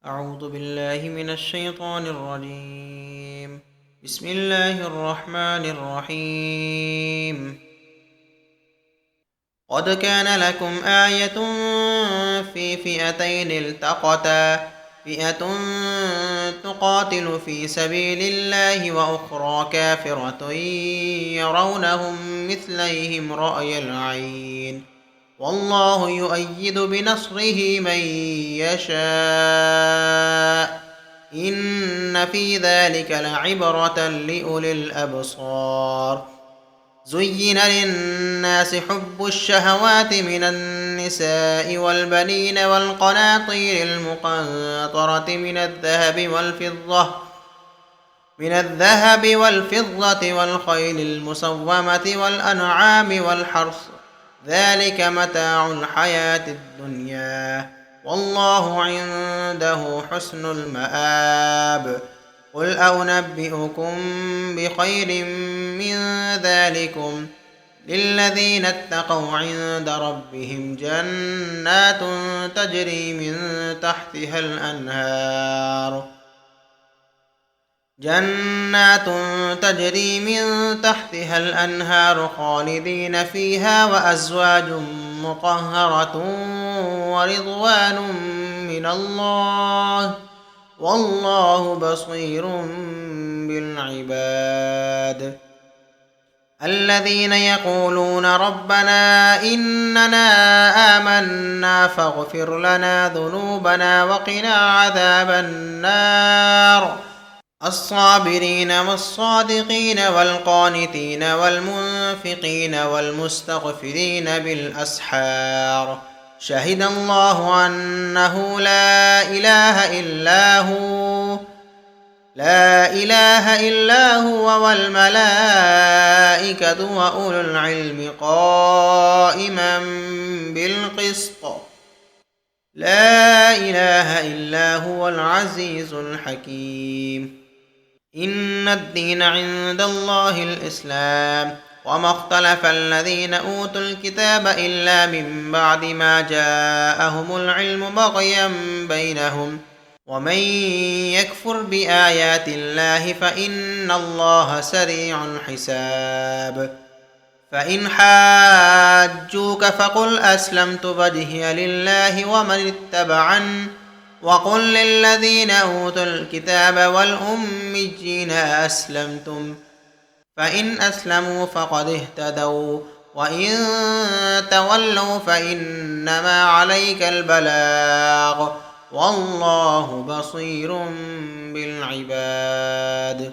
أعوذ بالله من الشيطان الرجيم. بسم الله الرحمن الرحيم. قد كان لكم آية في فئتين التقتا، فئة تقاتل في سبيل الله وأخرى كافرة يرونهم مثليهم رأي العين، والله يؤيد بنصره من يشاء، إن في ذلك لعبرة لأولي الأبصار. زين للناس حب الشهوات من النساء والبنين والقناطير المقنطرة من الذهب والفضة والخيل المسومة والأنعام والحرث، ذلك متاع الحياة الدنيا، والله عنده حسن المآب. قل أنبئكم بخير من ذلكم للذين اتقوا عند ربهم جنات تجري من تحتها الأنهار خالدين فيها، وأزواج مطهرة ورضوان من الله، والله بصير بالعباد. الذين يقولون ربنا إننا آمنا فاغفر لنا ذنوبنا وقنا عذاب النار، الصابرين والصادقين والقانتين والمنفقين والمستغفرين بالأسحار، شهد الله أنه لا إله إلا هو والملائكة وأولو العلم قائما بالقسط، لا إله إلا هو العزيز الحكيم. إن الدين عند الله الإسلام، وما اختلف الذين أوتوا الكتاب إلا من بعد ما جاءهم العلم بغيا بينهم، ومن يكفر بآيات الله فإن الله سريع الحساب. فإن حاجوك فقل أسلمت وجهي لله ومن اتبعني، وقل للذين أوتوا الكتاب والأميين أسلمتم، فإن أسلموا فقد اهتدوا، وإن تولوا فإنما عليك البلاغ، والله بصير بالعباد۔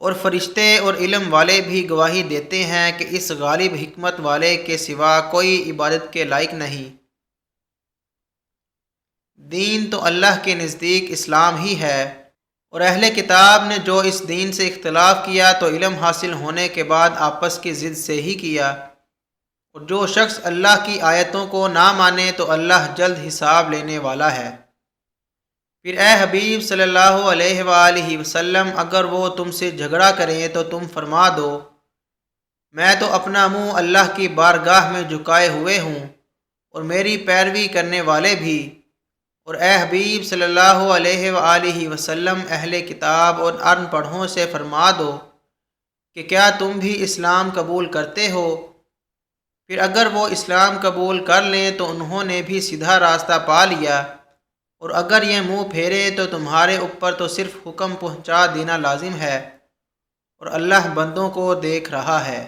اور فرشتے اور علم والے بھی گواہی دیتے ہیں کہ اس غالب حکمت والے کے سوا کوئی عبادت کے لائق نہیں۔ دین تو اللہ کے نزدیک اسلام ہی ہے، اور اہل کتاب نے جو اس دین سے اختلاف کیا تو علم حاصل ہونے کے بعد آپس کی ضد سے ہی کیا، اور جو شخص اللہ کی آیتوں کو نہ مانے تو اللہ جلد حساب لینے والا ہے۔ پھر اے حبیب صلی اللہ علیہ وآلہ وسلم، اگر وہ تم سے جھگڑا کریں تو تم فرما دو، میں تو اپنا منہ اللہ کی بارگاہ میں جھکائے ہوئے ہوں، اور میری پیروی کرنے والے بھی۔ اور اے حبیب صلی اللہ علیہ وآلہ وسلم، اہل کتاب اور ان پڑھوں سے فرما دو کہ کیا تم بھی اسلام قبول کرتے ہو؟ پھر اگر وہ اسلام قبول کر لیں تو انہوں نے بھی سیدھا راستہ پا لیا، اور اگر یہ منہ پھیرے تو تمہارے اوپر تو صرف حکم پہنچا دینا لازم ہے، اور اللہ بندوں کو دیکھ رہا ہے۔